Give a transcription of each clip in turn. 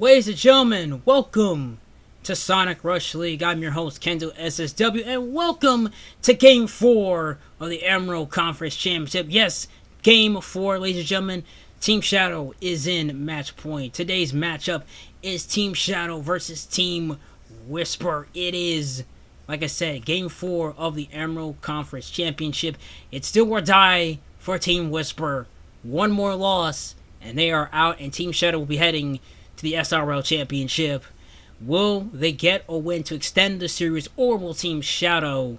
Ladies and gentlemen, welcome to Sonic Rush League. I'm your host, Kendall SSW, and welcome to Game 4 of the Emerald Conference Championship. Yes, Game 4, ladies and gentlemen. Team Shadow is in match point. Today's matchup is Team Shadow versus Team Whisper. It is, like I said, Game 4 of the Emerald Conference Championship. It's still or die for Team Whisper. One more loss, and they are out, and Team Shadow will be heading to the SRL Championship. Will they get a win to extend the series, or will Team Shadow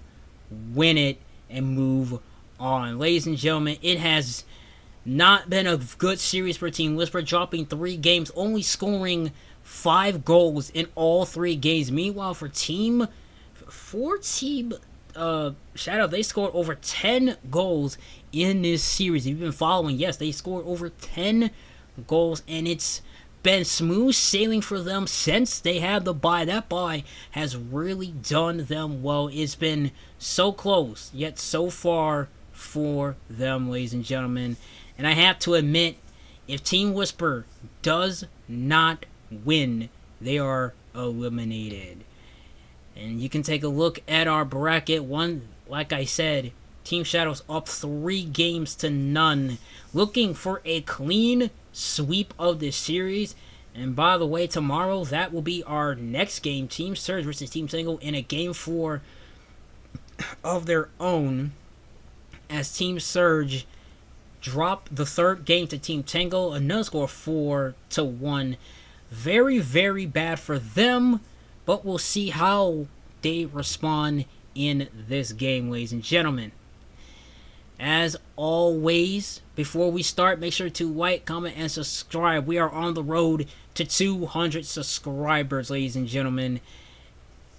win it and move on? Ladies and gentlemen, it has not been a good series for Team Whisper, dropping 3 games, only scoring 5 goals in all 3 games. Meanwhile, for Team Shadow, they scored over 10 goals in this series. If you've been following, yes, they scored over 10 goals, and it's been smooth sailing for them since they had the bye. That bye has really done them well. It's been so close, yet so far for them, ladies and gentlemen. And I have to admit, if Team Whisper does not win, they are eliminated. And you can take a look at our bracket. Like I said, Team Shadow's up 3 games to none, looking for a clean sweep of this series. And by the way, tomorrow that will be our next game, Team Surge versus Team Tango, in a Game 4 of their own, as Team Surge dropped the 3rd game to Team Tango, another score 4-1. Very, very bad for them, but we'll see how they respond in this game, ladies and gentlemen. As always, before we start, make sure to like, comment, and subscribe. We are on the road to 200 subscribers, ladies and gentlemen.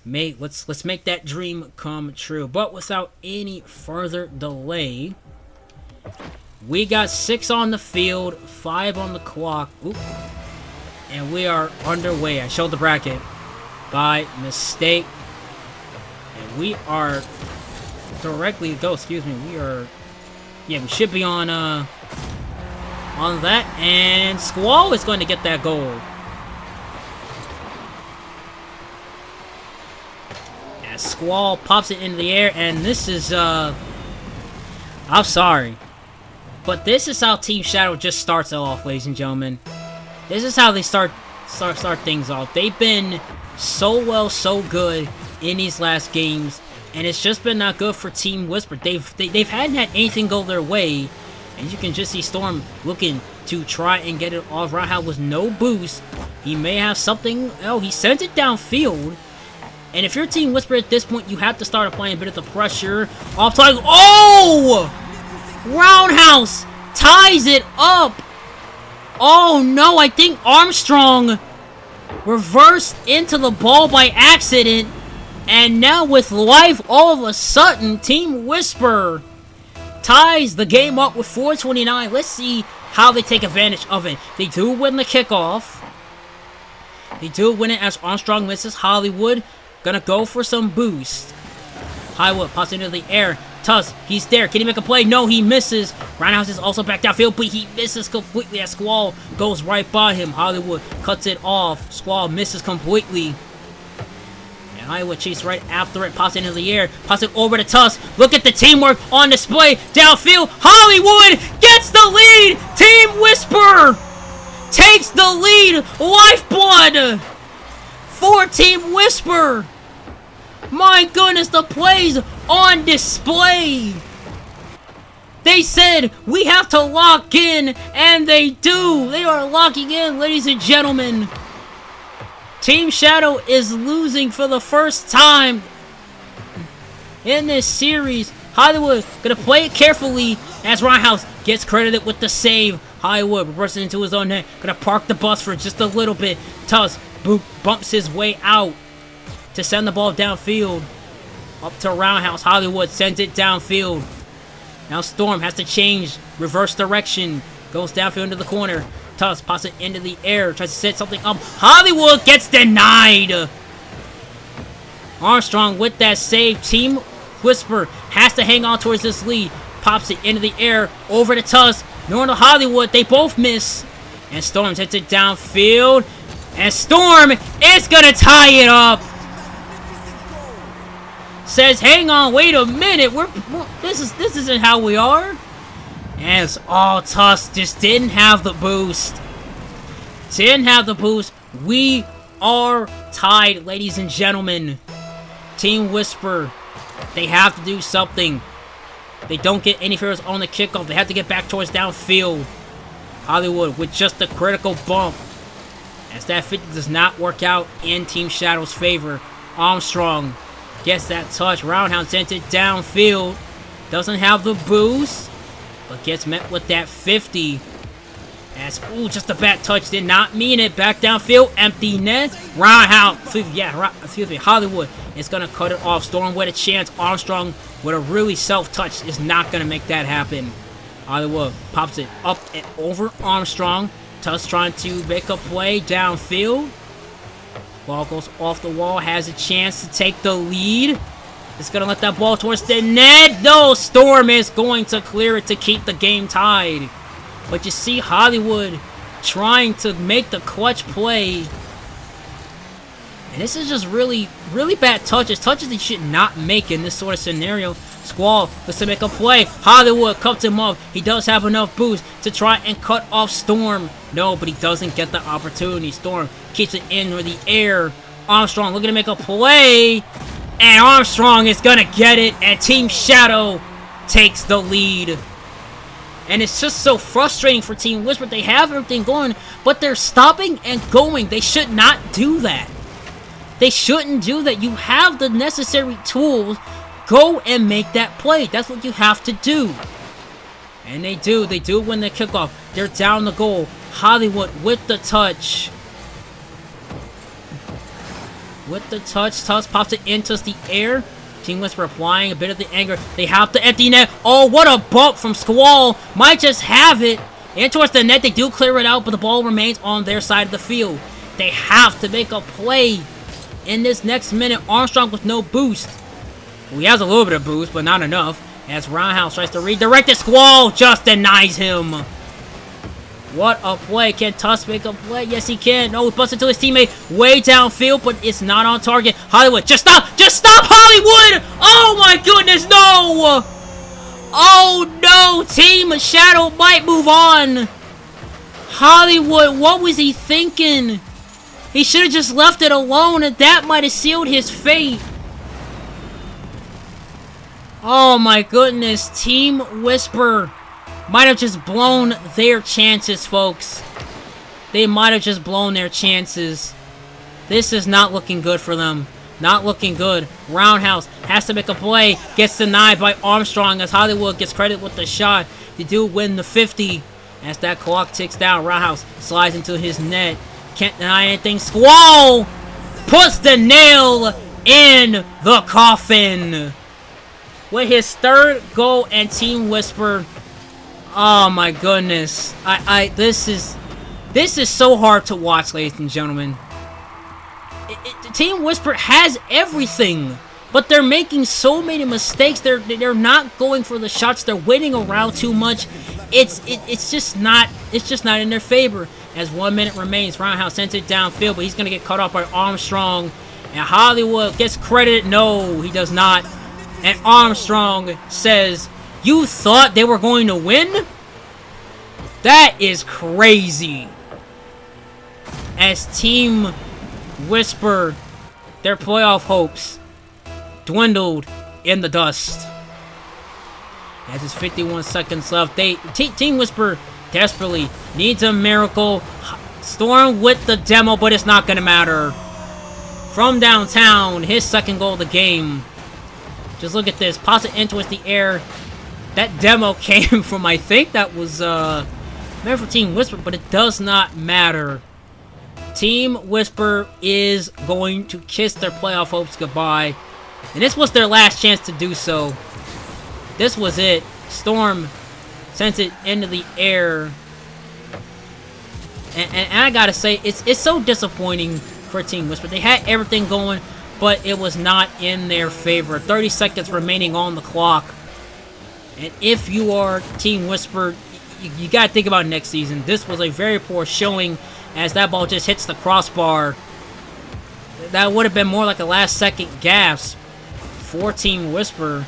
Let's make that dream come true. But without any further delay, we got 6 on the field, 5 on the clock. Oop. And we are underway. I showed the bracket by mistake. And we are directly we should be on that, and Squall is going to get that goal. As Squall pops it into the air, and this is I'm sorry, but this is how Team Shadow just starts off, ladies and gentlemen. This is how they start things off. They've been so good in these last games, and it's just been not good for Team Whisper. They've hadn't had anything go their way, and you can just see Storm looking to try and get it off. Roundhouse with no boost. He may have something. Oh, he sent it downfield. And if you're Team Whisper at this point, you have to start applying a bit of the pressure. Offside. Oh! Roundhouse ties it up. Oh no, I think Armstrong reversed into the ball by accident. And now with life, all of a sudden, Team Whisper ties the game up with 4:29. Let's see how they take advantage of it. They do win the kickoff. They do win it as Armstrong misses. Hollywood gonna go for some boost. Hollywood pops into the air. Tusk, he's there. Can he make a play? No, he misses. Roundhouse is also back downfield, but he misses completely as Squall goes right by him. Hollywood cuts it off. Squall misses completely. Hollywood chase right after it, pops it into the air, pops it over to Tusk. Look at the teamwork on display downfield. Hollywood gets the lead. Team Whisper takes the lead. Lifeblood for Team Whisper. My goodness, the plays on display. They said we have to lock in, and they do. They are locking in, ladies and gentlemen. Team Shadow is losing for the first time in this series. Hollywood gonna play it carefully as Roundhouse gets credited with the save. Hollywood reverses into his own net. Gonna park the bus for just a little bit. Tusk bumps his way out to send the ball downfield. Up to Roundhouse. Hollywood sends it downfield. Now Storm has to change. Reverse direction. Goes downfield into the corner. Tusk pops it into the air, tries to set something up. Hollywood gets denied. Armstrong with that save. Team Whisper has to hang on towards this lead. Pops it into the air, over to Tusk. Nor to Hollywood, they both miss. And Storm hits it downfield. And Storm is gonna tie it up. Says, hang on, wait a minute. This isn't how we are. And it's all Tusk. Just didn't have the boost. Didn't have the boost. We are tied, ladies and gentlemen. Team Whisper, they have to do something. They don't get any favors on the kickoff. They have to get back towards downfield. Hollywood with just a critical bump. As that 50 does not work out in Team Shadow's favor. Armstrong gets that touch. Roundhouse sends it downfield. Doesn't have the boost, but gets met with that 50. As, ooh, just a bad touch. Did not mean it. Back downfield. Empty net. Roundhouse. Yeah, excuse me. Hollywood is going to cut it off. Storm with a chance. Armstrong with a really self-touch is not going to make that happen. Hollywood pops it up and over Armstrong. Tusk trying to make a play downfield. Ball goes off the wall. Has a chance to take the lead. It's going to let that ball towards the net. No, Storm is going to clear it to keep the game tied. But you see Hollywood trying to make the clutch play. And this is just really, really bad touches. Touches he should not make in this sort of scenario. Squall looks to make a play. Hollywood cuts him off. He does have enough boost to try and cut off Storm. No, but he doesn't get the opportunity. Storm keeps it in the air. Armstrong looking to make a play. And Armstrong is going to get it. And Team Shadow takes the lead. And it's just so frustrating for Team Whisper. They have everything going, but they're stopping and going. They should not do that. They shouldn't do that. You have the necessary tools. Go and make that play. That's what you have to do. And they do. They do win the kickoff. They're down the goal. Hollywood with the touch. With the touch. Tusk pops it into the air. Team Whisper applying a bit of the anger. They have the empty net. Oh, what a bump from Squall. Might just have it. In towards the net. They do clear it out, but the ball remains on their side of the field. They have to make a play in this next minute. Armstrong with no boost. Well, he has a little bit of boost, but not enough. As Roundhouse tries to redirect it. Squall just denies him. What a play. Can Tusk make a play? Yes, he can. No, he busts into his teammate way downfield, but it's not on target. Hollywood, just stop! Just stop, Hollywood! Oh, my goodness, no! Oh, no! Team Shadow might move on. Hollywood, what was he thinking? He should have just left it alone, and that might have sealed his fate. Oh, my goodness. Team Whisper might have just blown their chances, folks. They might have just blown their chances. This is not looking good for them. Not looking good. Roundhouse has to make a play. Gets denied by Armstrong as Hollywood gets credit with the shot. They do win the 50. As that clock ticks down, Roundhouse slides into his net. Can't deny anything. Squall puts the nail in the coffin. With his third goal and Team Whisper. Oh my goodness. This is so hard to watch, ladies and gentlemen. Team Whisper has everything, but they're making so many mistakes. They're not going for the shots. They're waiting around too much. It's just not in their favor. As 1 minute remains, Roundhouse sends it downfield, but he's gonna get cut off by Armstrong. And Hollywood gets credited. No, he does not. And Armstrong says, "You thought they were going to win? That is crazy." As Team Whisper, their playoff hopes dwindled in the dust. As it's 51 seconds left, Team Whisper desperately needs a miracle. Storm with the demo, but it's not going to matter. From downtown, his second goal of the game. Just look at this. Pops it in towards the air. That demo came from, I think that was meant for Team Whisper, but it does not matter. Team Whisper is going to kiss their playoff hopes goodbye. And this was their last chance to do so. This was it. Storm sends it into the air. And I gotta say, it's so disappointing for Team Whisper. They had everything going, but it was not in their favor. 30 seconds remaining on the clock. And if you are Team Whisper, you gotta think about next season. This was a very poor showing. as that ball just hits the crossbar. That would have been more like a last-second gasp for Team Whisper.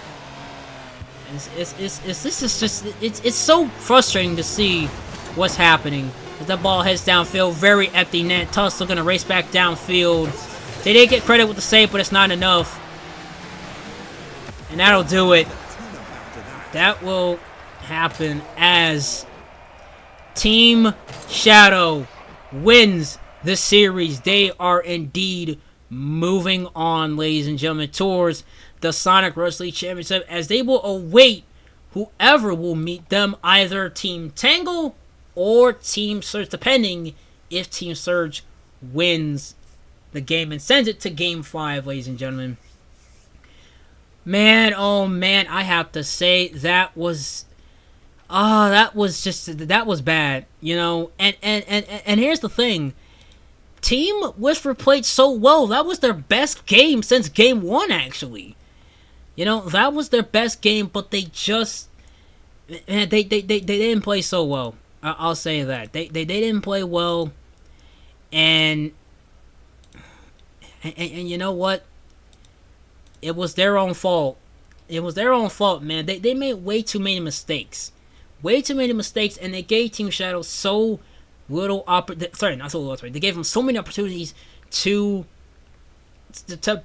It's so frustrating to see what's happening. As that ball heads downfield, very empty net. Tussle gonna race back downfield. They did get credit with the save, but it's not enough. And that'll do it. That will happen as Team Shadow wins the series. They are indeed moving on, ladies and gentlemen, towards the Sonic Rush League Championship, as they will await whoever will meet them, either Team Tangle or Team Surge, depending if Team Surge wins the game and sends it to Game 5, ladies and gentlemen. Man, oh man, I have to say that was that was bad, you know. And here's the thing. Team Whisper played so well. That was their best game since Game 1, actually. You know, that was their best game, but they just they didn't play so well. I'll say that. They didn't play well, and you know what? It was their own fault. It was their own fault, man. They made way too many mistakes. Way too many mistakes, and they gave Team Shadow so little they gave them so many opportunities to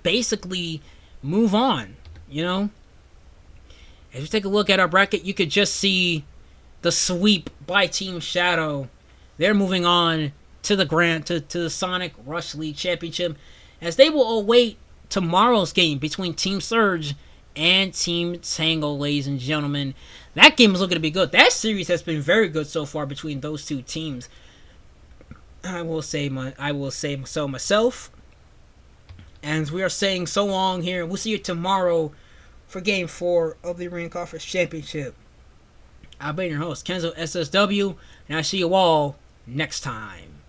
basically move on, you know? If you take a look at our bracket, you could just see the sweep by Team Shadow. They're moving on to the Sonic Rush League Championship, as they will await tomorrow's game between Team Surge and Team Tangle, ladies and gentlemen. That game is looking to be good. That series has been very good so far between those two teams. I will say so myself. And we are saying so long here. We'll see you tomorrow for Game 4 of the Arena Conference Championship. I've been your host, Kenzo SSW, and I'll see you all next time.